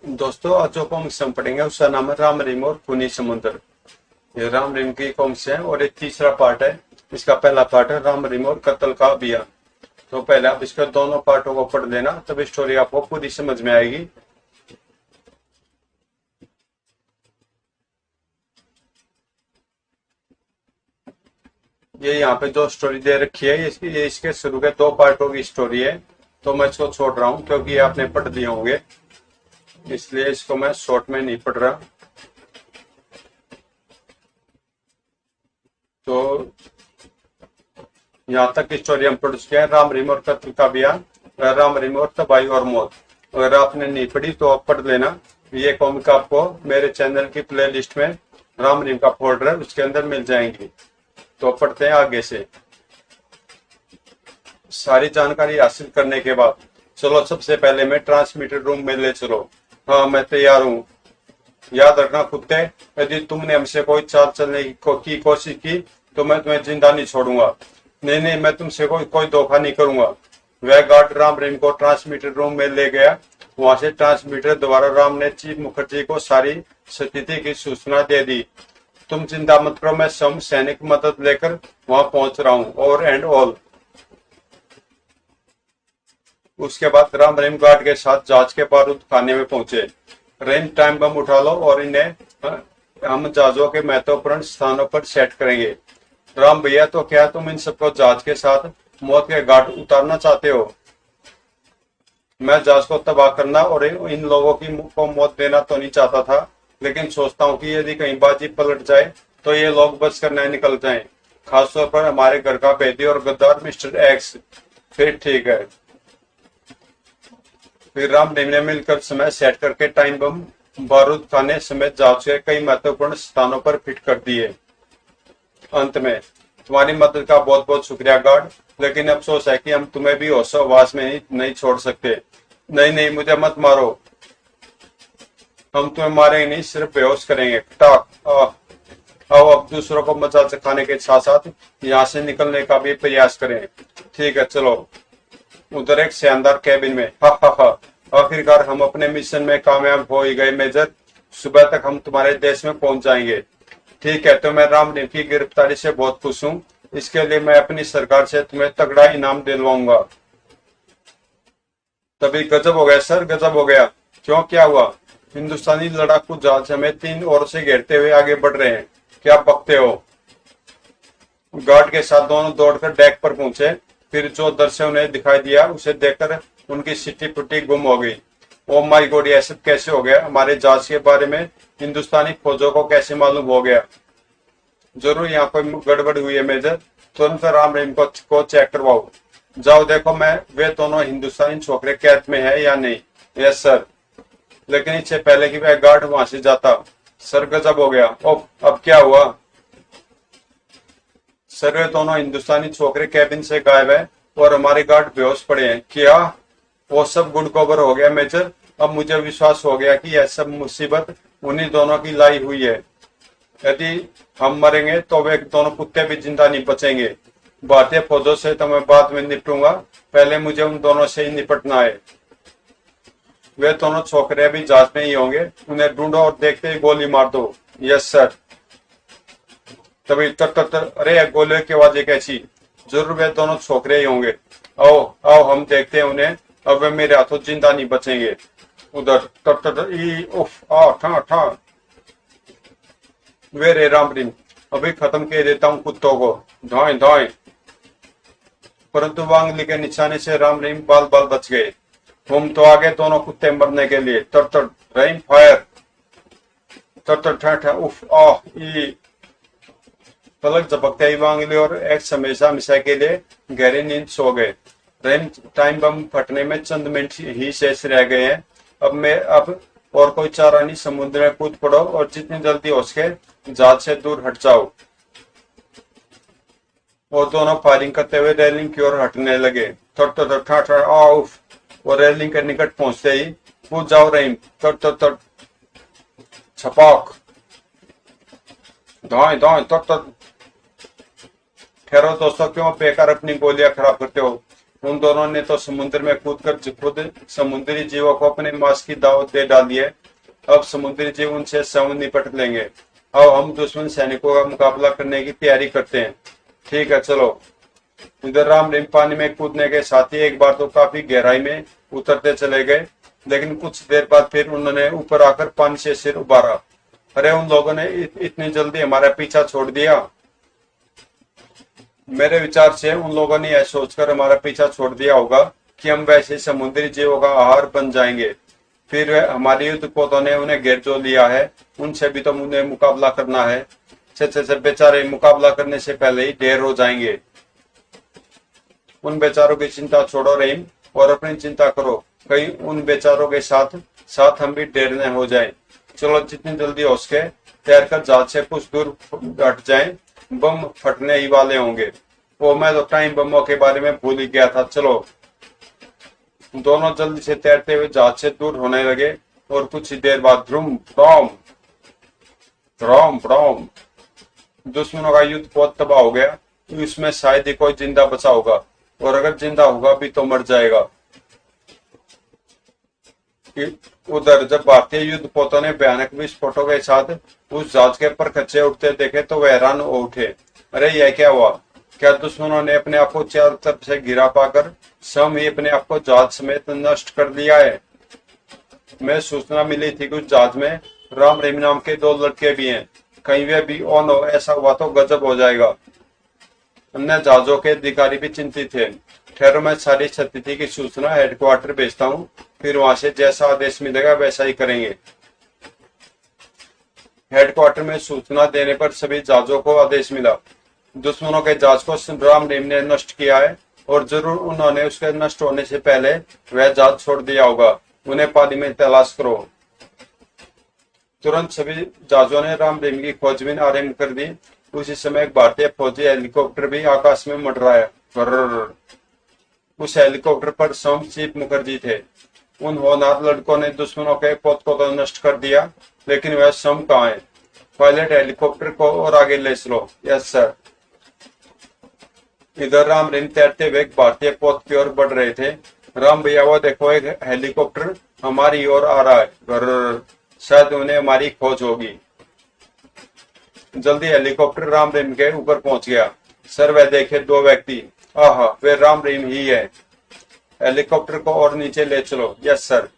दोस्तों, आज जो कॉमिक्स हम पढ़ेंगे उसका नाम है राम रहीम और खूनी समुद्र। ये राम रहीम की कॉमिक्स है और ये तीसरा पार्ट है। इसका पहला पार्ट है राम रहीम और कत्ल का अभियान। तो पहले आप इसके दोनों पार्टों को पढ़ लेना, तब स्टोरी आपको पूरी समझ में आएगी। ये यहाँ पे जो स्टोरी दे रखी है ये इसके शुरू के दो पार्टों की स्टोरी है। तो मैं इसको छोड़ रहा हूँ क्योंकि ये आपने पढ़ दिए होंगे, इसलिए इसको मैं शॉर्ट में नहीं पढ़ रहा। तो यहाँ तक की स्टोरी हम पढ़ चुके हैं, राम रहीम और कत्ल का अभियान, राम रहीम और तबाही और मौत। अगर आपने नहीं पढ़ी तो आप पढ़ लेना। ये कॉमिक आपको मेरे चैनल की प्ले लिस्ट में राम रहीम का फोल्डर है, उसके अंदर मिल जाएंगी। तो पढ़ते हैं आगे से। सारी जानकारी हासिल करने के बाद चलो सबसे पहले मैं ट्रांसमीटर रूम में ले चलो। हाँ, मैं तैयार हूँ। याद रखना कुत्ते, यदि तुमने हमसे कोई चाल चलने की कोशिश की तो मैं तुम्हें जिंदा नहीं छोड़ूंगा। नहीं नहीं, मैं तुमसे कोई धोखा नहीं करूंगा। वह गार्ड राम रहीम को ट्रांसमीटर रूम में ले गया। वहां से ट्रांसमीटर द्वारा राम ने चीफ मुखर्जी को सारी स्थिति की सूचना दे दी। तुम चिंता मत करो, मैं सैनिक मदद लेकर वहां पहुंच रहा हूँ। और एंड ऑल। उसके बाद राम रहीम गार्ड के साथ जहाज के बारूद खाने में पहुंचे। रहीम, टाइम बम उठा लो और इन्हें हम जहाजों के महत्वपूर्ण स्थानों पर सेट करेंगे। राम भैया, तो क्या तुम इन सबको जहाज के साथ मौत के घाट उतारना चाहते हो? मैं जहाज को तबाह करना और इन लोगों को मौत देना तो नहीं चाहता था, लेकिन सोचता हूँ कि यदि कहीं बाजी पलट जाए तो ये लोग बच कर नहीं निकल जाएं, खासतौर पर हमारे घर का भेदी और गद्दार मिस्टर एक्स। फिर ठीक है। फिर राम रहीम ने मिलकर समय सेट करके टाइम बम बारूद खाने समेत जहाज के कई महत्वपूर्ण स्थानों पर फिट कर दिए। अंत में, तुम्हारी मदद का बहुत बहुत शुक्रिया गार्ड, लेकिन अफसोस है कि हम तुम्हें भी होशोहवास में नहीं छोड़ सकते। नहीं नहीं, मुझे मत मारो। हम तुम्हें मारेंगे नहीं, सिर्फ बेहोश करेंगे। टाक आओ, अब दूसरों को मजा चखाने के साथ साथ यहाँ से निकलने का भी प्रयास करें। ठीक है, चलो। उधर एक शानदार कैबिन में, हा हा हा, आखिरकार हम अपने मिशन में कामयाब हो ही गए मेजर। सुबह तक हम तुम्हारे देश में पहुंच जाएंगे। ठीक है, तो मैं राम रहीम की गिरफ्तारी से बहुत खुश हूँ। इसके लिए मैं अपनी सरकार से तुम्हें तगड़ा इनाम दिलवाऊंगा। तभी गजब हो गया सर, गजब हो गया। क्यों, क्या हुआ? हिंदुस्तानी लड़ाकू जहाज हमें तीन ओर से घेरते हुए आगे बढ़ रहे हैं। क्या बकते हो? गार्ड के साथ दोनों दौड़कर डेक पर पहुंचे। फिर जो दृश्य उन्हें दिखाई दिया उसे देखकर उनकी सिट्टी पुट्टी गुम हो गई। ओ माय गॉड, ये सब कैसे हो गया? हमारे जहाज के बारे में हिंदुस्तानी फौजों को कैसे मालूम हो गया? जरूर यहाँ कोई गड़बड़ हुई है मेजर। तुरंत राम रहीम को चेक करवाओ। जाओ देखो मैं वे दोनों हिंदुस्तानी छोकरे कैद में है या नहीं। Yes sir. लेकिन इससे पहले कि वह गार्ड वहां से जाता, सर गजब हो गया। ओह, अब क्या हुआ? सर, वे दोनों हिंदुस्तानी छोकरे कैबिन से गायब है और हमारे गार्ड बेहोश पड़े हैं। क्या? वो सब गुड कवर हो गया मेजर। अब मुझे विश्वास हो गया कि यह सब मुसीबत उन्हीं दोनों की लाई हुई है। यदि हम मरेंगे तो वे दोनों कुत्ते भी जिंदा नहीं बचेंगे। भारतीय फौजों से तो मैं बाद में निपटूंगा, पहले मुझे उन दोनों से ही निपटना है। वे दोनों छोकरे भी जहाज में ही होंगे। उन्हें ढूंढो और देखते ही गोली मार दो। Yes sir. तभी तर अरे, गोले की आवाजें कैसी? जरूर वे दोनों छोकरे ही होंगे। आओ आओ, हम देखते हैं उन्हें। अब वे मेरे हाथों जिंदा नहीं बचेंगे। उधर तर ई उफ आ ठा ठा। वे रे राम रहीम, अभी खत्म कर देता हूँ कुत्तों को। धाए धाए। परंतु वांगली के निशाने से राम रहीम बाल बाल बच गए। हम तो आगे दोनों कुत्ते मरने के लिए। तर रहीम फायर। तर ठा ठा उफ आ ई। पलक झपकते ही वांगली और एक्स हमेशा हमेशा के लिए गहरी नींद सो गए। रहीम, टाइम बम फटने में चंद मिनट ही शेष रह गए हैं। अब और कोई चारा नहीं, समुद्र में कूद पड़ो और जितनी जल्दी हो सके जहाज से दूर हट जाओ। वो दोनों फायरिंग करते हुए रेलिंग की ओर हटने लगे। और रेलिंग के निकट पहुंचते ही कूद जाओ रहीम। तर छपाक। धाए धाए तर। ठहरो दोस्तों, क्यों बेकार अपनी गोलियां खराब करते हो? उन दोनों ने तो समुद्र में कूदकर खुद समुद्री जीवों को अपने मांस की दावत दे डाली है। अब समुद्री जीव उनसे स्वयं निपट लेंगे। अब हम दुश्मन सैनिकों का मुकाबला करने की तैयारी करते हैं। ठीक है, चलो। इधर राम रहीम पानी में कूदने के साथ ही एक बार तो काफी गहराई में उतरते चले गए, लेकिन कुछ देर बाद फिर उन्होंने ऊपर आकर पानी से सिर उबारा। अरे, उन लोगों ने इतनी जल्दी हमारा पीछा छोड़ दिया। मेरे विचार से उन लोगों ने यह सोचकर हमारा पीछा छोड़ दिया होगा कि हम वैसे समुद्री जीवों का आहार बन जाएंगे। फिर हमारे युद्ध पोतों ने उन्हें घेर जो लिया है, उनसे भी तो उन्हें मुकाबला करना है। से बेचारे मुकाबला करने से पहले ही ढेर हो जाएंगे। उन बेचारों की चिंता छोड़ो रहीम, और अपनी चिंता करो, कहीं उन बेचारों के साथ साथ हम भी ढेर न हो जाएं। चलो, जितनी जल्दी हो सके तैरकर जहाज से कुछ दूर हट जाएं, बम फटने ही वाले होंगे। वो मैं तो टाइम बमों के बारे में भूल ही गया था। चलो। दोनों जल्दी से तैरते हुए जहाज से दूर होने लगे और कुछ ही देर बाद ध्रुम फ्रॉम फ्रॉम फ्रॉम दुश्मनों का युद्ध बहुत तबाह हो गया। इसमें शायद ही कोई जिंदा बचा होगा, और अगर जिंदा होगा भी तो मर जाएगा। उधर जब भारतीय युद्ध पोतों ने भयानक विस्फोटों के साथ उस जहाज के परखच्चे उठते देखे तो वह हैरान हो उठे। अरे, यह क्या हुआ? क्या दुश्मनों ने अपने आप को चारों तरफ से घिरा पाकर स्वयं ही अपने आप को जहाज समेत नष्ट कर दिया है? मैं सूचना मिली थी कि उस जहाज में राम रहीम नाम के 2 लड़के भी हैं। कहीं वे भी ऑन हो, ऐसा हुआ तो गजब हो जाएगा। अन्य जहाजों के अधिकारी भी चिंतित थे। ठहरो, मैं सारी स्थिति की सूचना हेडक्वार्टर भेजता हूँ, फिर वहां से जैसा आदेश मिलेगा वैसा ही करेंगे। हेडक्वार्टर में सूचना देने पर सभी जहाजों को आदेश मिला। दुश्मनों के जहाज को राम रहीम ने नष्ट किया है, और जरूर उन्होंने उसके नष्ट होने से पहले वह जहाज छोड़ दिया होगा। उन्हें पानी में तलाश करो। तुरंत सभी जहाजों ने राम रहीम की खोजबीन आरंभ कर दी। उसी समय एक भारतीय फौजी हेलीकॉप्टर भी आकाश में मंडराया। उस हेलीकॉप्टर पर स्वयं चीफ मुखर्जी थे। उन होनहार लड़कों ने दुश्मनों के पोत को तो नष्ट कर दिया, लेकिन वह स्वयं कहाँ है? पायलट, हेलीकॉप्टर को और आगे ले चलो। Yes sir. इधर राम रहीम तैरते हुए भारतीय पोत की ओर बढ़ रहे थे। राम भैया, वो देखो, एक हेलीकॉप्टर हमारी ओर आ रहा है। शायद उन्हें हमारी खोज होगी। जल्दी हेलीकॉप्टर राम रहीम के ऊपर पहुंच गया। सर, वह देखे 2 व्यक्ति। आहा, वे राम रहीम ही है। हेलीकॉप्टर को और नीचे ले चलो। Yes sir.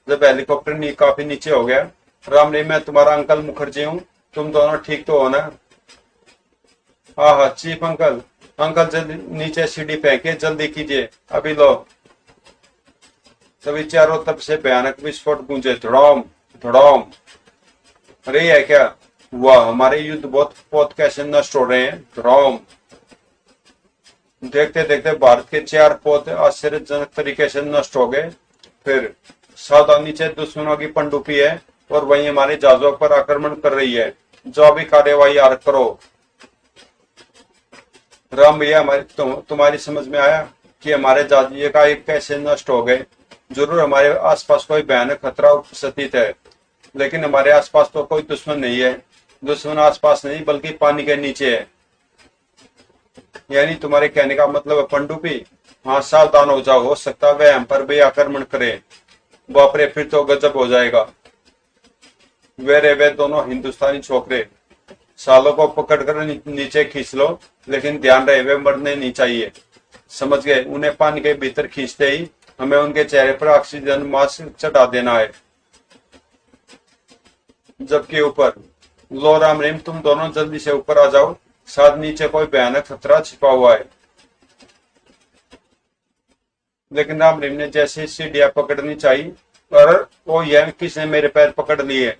जब हेलीकॉप्टर काफी नीचे हो गया, राम रहीम, मैं तुम्हारा अंकल मुखर्जी हूँ, तुम दोनों ठीक तो हो ना? आहा, चीफ अंकल। अंकल, जल्दी नीचे सीढ़ी फेंके, जल्दी कीजिए, अभी लो। तभी चारों तरफ से भयानक विस्फोट गूंजे। धड़ाम धड़ाम। अरे, यह क्या हुआ? हमारे युद्ध पोत कैसे नष्ट हो रहे हैं? धड़ाम। देखते देखते भारत के 4 पोत आश्चर्यजनक तरीके से नष्ट हो गए। फिर सावधान, नीचे दुश्मनों की पनडुब्बी है और वही हमारे जहाजों पर आक्रमण कर रही है। जो भी कार्यवाही करो। राम भैया, तुम्हारी समझ में आया कि हमारे जहाज एकाएक कैसे नष्ट हो गए? जरूर हमारे आसपास कोई भयानक खतरा उपस्थित है, लेकिन हमारे आसपास तो कोई दुश्मन नहीं है। दुश्मन आसपास नहीं, बल्कि पानी के नीचे है। यानी तुम्हारे कहने का मतलब पनडुब्बी? हाँ, सावधान हो जाओ, हो सकता है वह हम पर भी आक्रमण करे। बाप रे, फिर तो गजब हो जाएगा। वे दोनों हिंदुस्तानी छोकरे, सालों को पकड़कर नीचे खींच लो, लेकिन ध्यान रहे वे मरने नहीं चाहिए। समझ गए? उन्हें पानी के भीतर खींचते ही हमें उनके चेहरे पर ऑक्सीजन मास्क चढ़ा देना है। जबकि ऊपर लो राम रहीम, तुम दोनों जल्दी से ऊपर आ जाओ, शायद नीचे कोई भयानक खतरा छिपा हुआ है। लेकिन राम रहीम ने जैसे सीढ़ियां पकड़नी चाहिए, और वो यह किसने मेरे पैर पकड़ लिए?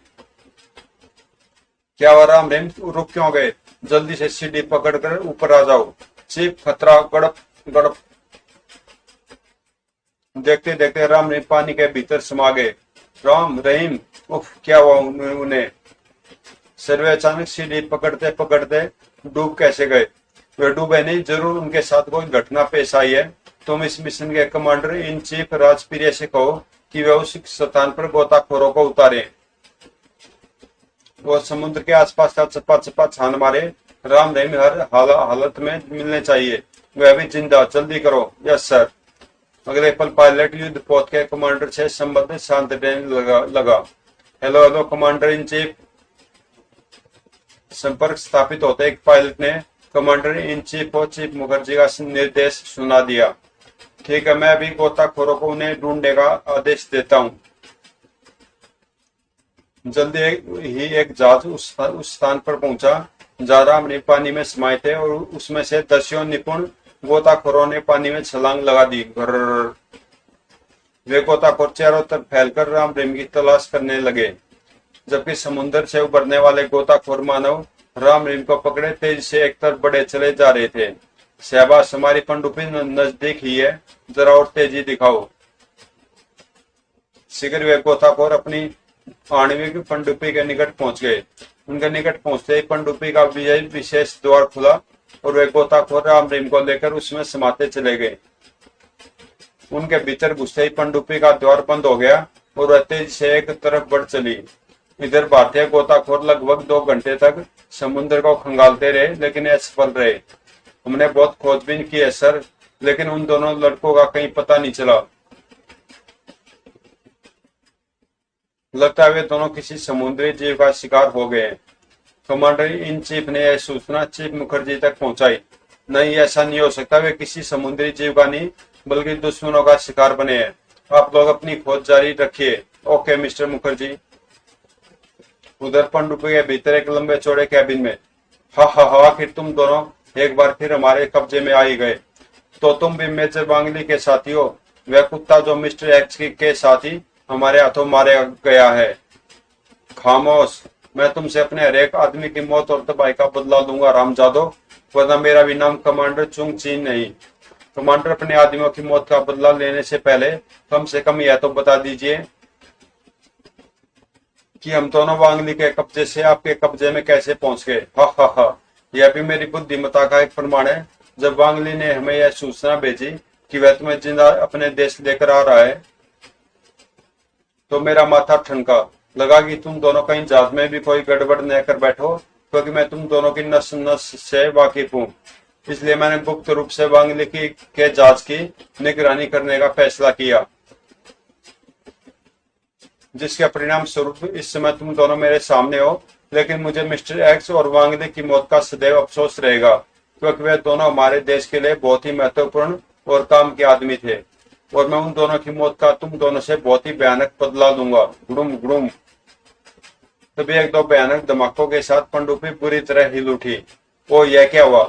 क्या हुआ राम रहीम, रुक क्यों गए? जल्दी से सीढ़ी पकड़कर ऊपर आ जाओ। चीफ, खतरा। गड़प गड़प। देखते देखते राम रहीम पानी के भीतर समा गए। राम रहीम, उफ, क्या हुआ उन्हें? सर्वे अचानक सीढ़ी पकड़ते पकड़ते डूब कैसे गए? वे डूबे नहीं, जरूर उनके साथ कोई घटना पेश आई है। तुम इस मिशन के कमांडर इन चीफ राजप्रिय से कहो कि वे उस स्थान पर गोताखोरों को उतारे। वो समुद्र के आसपास का चप्पा चप्पा छान मारे। राम रहीम हर हालत में मिलने चाहिए, वह भी जिंदा। जल्दी करो। Yes sir. अगले पल पायलट युद्ध पोत के कमांडर से संबंध शांत रहने लगा। Hello hello commander in chief. संपर्क स्थापित होते एक पायलट ने कमांडर इन चीफ को चीफ मुखर्जी का निर्देश सुना दिया। ठीक है, मैं अभी गोताखोरों को उन्हें ढूंढने का आदेश देता हूँ। जल्दी ही एक जहाज उस स्थान पर पहुंचा जहां रामरिम पानी में समाये थे और उसमें से दसियों निपुण गोताखोरों ने पानी में छलांग लगा दी। वे गोताखोर चारों तरफ फैलकर रामरिम की तलाश करने लगे, जबकि समुद्र से उभरने वाले गोताखोर मानव रामरिम को पकड़े तेजी से एक तरफ बढ़े चले जा रहे थे। शहबाज, हमारी पनडुब्बी नजदीक ही है, जरा और तेजी दिखाओ। शीघ्र वे गोताखोर अपनी आणविक पनडुब्बी के निकट पहुंच गए। उनके निकट पहुंचते ही पनडुब्बी का विशेष द्वार खुला और वे गोताखोर रामरिम को लेकर उसमें समाते चले गए। उनके भीतर घुसते ही पनडुब्बी का द्वार बंद हो गया और वह तेजी से एक तरफ बढ़ चली। इधर भारतीय गोताखोर लगभग 2 घंटे तक समुद्र को खंगालते रहे, लेकिन असफल रहे। हमने बहुत खोजबीन की है सर, लेकिन उन दोनों लड़कों का कहीं पता नहीं चला। लगता है वे दोनों किसी समुद्री जीव का शिकार हो गए। कमांडर इन चीफ ने यह सूचना चीफ मुखर्जी तक पहुंचाई। नहीं, ऐसा नहीं हो सकता। वे किसी समुद्री जीव का नहीं बल्कि दुश्मनों का शिकार बने हैं। आप लोग अपनी खोज जारी रखिए। Okay mister Mukherjee. उधर पनडुब्बी के भीतर एक लंबे चौड़े कैबिन में। हा, आखिर तुम दोनों एक बार फिर हमारे कब्जे में आ ही गए। तो तुम भी मेजर वांगली के साथी हो, वह कुत्ता जो मिस्टर एक्स के साथी हमारे हाथों मारा गया है। खामोश, मैं तुमसे अपने हर एक आदमी की मौत और तबाही का बदला लूंगा रामजादो, वरना मेरा भी नाम कमांडर चुंग चीन नहीं। कमांडर, अपने आदमियों की मौत का बदला लेने से पहले कम से कम यह तो बता दीजिए कि हम दोनों वांगली के कब्जे से आपके कब्जे में कैसे पहुंच गए। हा, यह भी मेरी बुद्धिमत्ता का एक प्रमाण है। जब वांगली ने हमें यह सूचना भेजी कि वह तुम्हें जिंदा अपने देश लेकर आ रहा है, तो मेरा माथा ठनका। लगा कि तुम दोनों कहीं जहाज में भी कोई गड़बड़ न कर बैठो, क्योंकि मैं तुम दोनों की नस नस से वाकिफ हूँ। इसलिए मैंने गुप्त रूप से वांगली के जहाज की निगरानी करने का फैसला किया, जिसके परिणाम स्वरूप इस समय तुम दोनों मेरे सामने हो। लेकिन मुझे मिस्टर एक्स और वांगली की मौत का सदैव अफसोस रहेगा, क्योंकि वे दोनों हमारे देश के लिए बहुत ही महत्वपूर्ण और काम के आदमी थे, और मैं उन दोनों की मौत का तुम दोनों से बहुत ही भयानक बदला लूंगा। गुड़ुम गुड़ुम। तभी एक दो भयानक धमाकों के साथ पनडुब्बी बुरी तरह हिल उठी। ओ, यह क्या हुआ?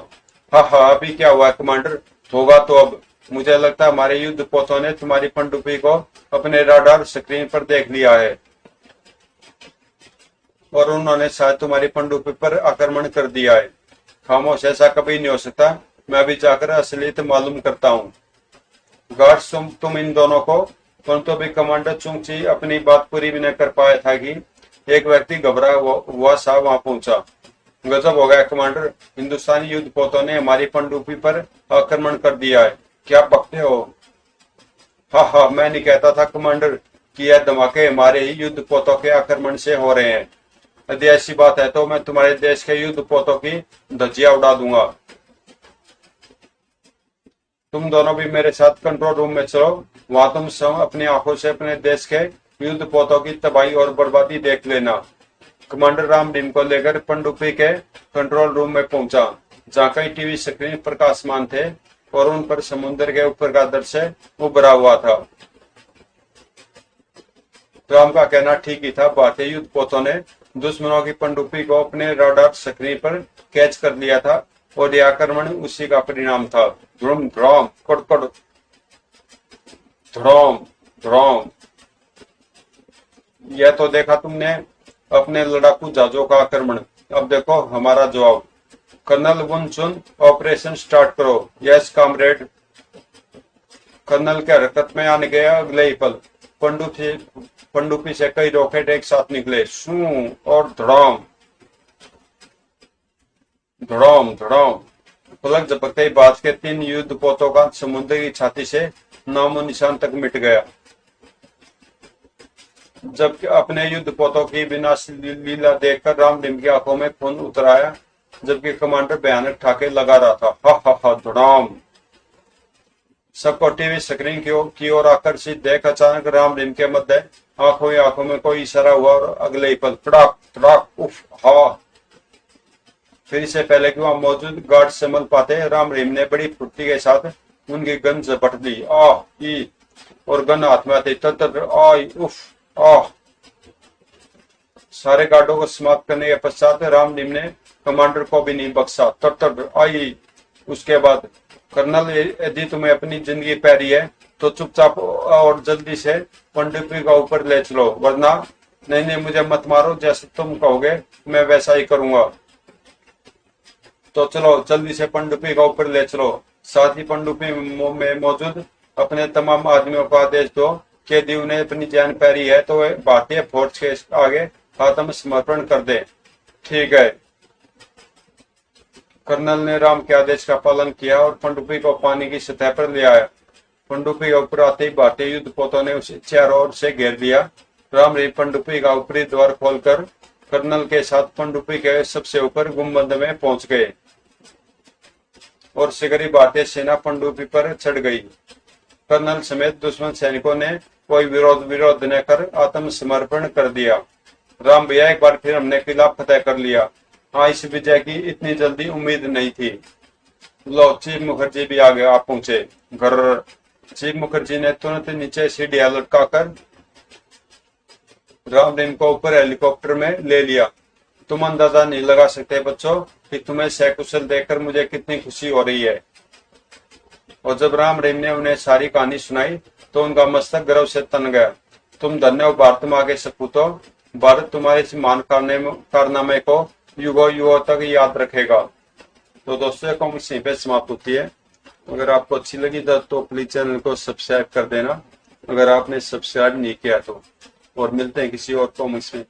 हा, अभी क्या हुआ कमांडर? होगा तो अब। मुझे लगता है हमारे युद्ध पोतों ने तुम्हारी पनडुब्बी को अपने राडार स्क्रीन पर देख लिया है और उन्होंने शायद तुम्हारी पनडुब्बी पर आक्रमण कर दिया है। खामोश, ऐसा कभी नहीं हो सकता। मैं अभी जाकर असलियत मालूम करता हूँ। गार्ड्स, तुम इन दोनों को। परंतु अभी कमांडर चुंगची अपनी बात पूरी भी न कर पाया था कि एक व्यक्ति घबरा हुआ सा वहां पहुंचा। गजब हो गया कमांडर, हिंदुस्तानी युद्ध पोतों ने हमारी पनडुब्बी पर आक्रमण कर दिया है। क्या बकते हो? हा, मैं नहीं कहता था कमांडर कि यह धमाके हमारे ही युद्ध पोतों के आक्रमण से हो रहे हैं। यदि ऐसी बात है तो मैं तुम्हारे देश के युद्ध पोतों की धज्जियां उड़ा दूंगा। तुम दोनों भी मेरे साथ कंट्रोल रूम में चलो। वहां तुम सब अपनी आंखों से अपने देश के युद्ध पोतों की तबाही और बर्बादी देख लेना। कमांडर रामरिम को लेकर पनडुब्बी के कंट्रोल रूम में पहुंचा, जहां कई टीवी स्क्रीन प्रकाशमान थे और उन पर समुद्र के ऊपर का दृश्य उभरा हुआ था। राम का कहना ठीक ही था। भारतीय युद्ध पोतों ने दुश्मनों की पनडुब्बी को अपने राडार स्क्रीन पर कैच कर लिया था और यह आक्रमण उसी का परिणाम था। ध्रुम ध्रोम कड़कड़ ध्रोम ध्रोम। यह तो देखा तुमने अपने लड़ाकू जहाजों का आक्रमण, अब देखो हमारा जवाब। कर्नल वुन चुन, ऑपरेशन स्टार्ट करो। Yes comrade. कर्नल के हरकत में आने गया अगले ही पल पनडुब्बी से कई रॉकेट एक साथ निकले। शू और धड़ाम धड़ाम धड़ाम। पलक झपकते ही बाज के 3 युद्ध पोतों का समुद्र की छाती से नामो निशान तक मिट गया। जबकि अपने युद्ध पोतों की विनाश लीला देखकर रामरिम की आंखों में खून उतर आया, जबकि कमांडर भयानक ठाके लगा रहा था। हा, धड़ाम। सबको टीवी स्क्रीन की ओर आकर्षित देख अचानक राम रहीम के मध्य आंखों ही आंखों में कोई इशारा हुआ और अगले ही पल तड़ाक तड़ाक उफ हवा। फिर इससे पहले कि वहां मौजूद गार्ड संभल पाते, राम रहीम ने बड़ी फुर्ती के साथ उनकी गन झपट दी। आ ई और गन हाथ में आते तर आई उफ आ। सारे गार्डों को समाप्त करने के पश्चात राम रहीम ने कमांडर को भी नहीं बख्शा। तर आई। उसके बाद कर्नल, यदि तुम्हें अपनी जिंदगी प्यारी है तो चुपचाप और जल्दी से पनडुब्बी का ऊपर ले चलो, वरना नहीं मुझे मत मारो, जैसे तुम कहोगे मैं वैसा ही करूंगा। तो चलो जल्दी से पनडुब्बी का ऊपर ले चलो। साथ ही पनडुब्बी में मौजूद अपने तमाम आदमियों को आदेश दो कि यदि उन्हें अपनी जान प्यारी है तो वे भारतीय फौज के आगे आत्मसमर्पण कर दे। ठीक है। कर्नल ने राम के आदेश का पालन किया और पनडुब्बी को पानी की सतह पर ले आया। पनडुब्बी के ऊपर आते ही भारतीय युद्धपोतों ने उसे चारों ओर से घेर दिया। राम रहीम पनडुब्बी का ऊपरी द्वार खोलकर कर्नल के साथ पनडुब्बी के सबसे ऊपर गुंबद में पहुंच गए और शीघ्र ही भारतीय सेना पनडुब्बी पर चढ़ गई। कर्नल समेत दुश्मन सैनिकों ने कोई विरोध न कर आत्मसमर्पण कर दिया। राम भैया, एक बार फिर हमने किला फतेह कर लिया। हाँ, इस विजय की इतनी जल्दी उम्मीद नहीं थी। लो, चीफ मुखर्जी भी आ गया, आप पहुंचे। घर चीफ मुखर्जी ने तुरंत नीचे सीढ़ियां लटकाकर राम रहीम को ऊपर हेलीकॉप्टर में ले लिया। तुम अंदाजा नहीं लगा सकते बच्चों कि तुम्हें सकुशल देखकर मुझे कितनी खुशी हो रही है। और जब राम रहीम ने उन्हें सारी कहानी सुनाई तो उनका मस्तक गर्व से तन गया। तुम धन्य हो भारत माँ के सपूतों। भारत तुम्हारे इस महान कारनामे को युगों युगों तक याद रखेगा। तो दोस्तों, कॉमिक्स यहीं पे समाप्त होती है। अगर आपको अच्छी लगी तो प्लीज चैनल को सब्सक्राइब कर देना, अगर आपने सब्सक्राइब नहीं किया तो। और मिलते हैं किसी और कॉमिक्स में।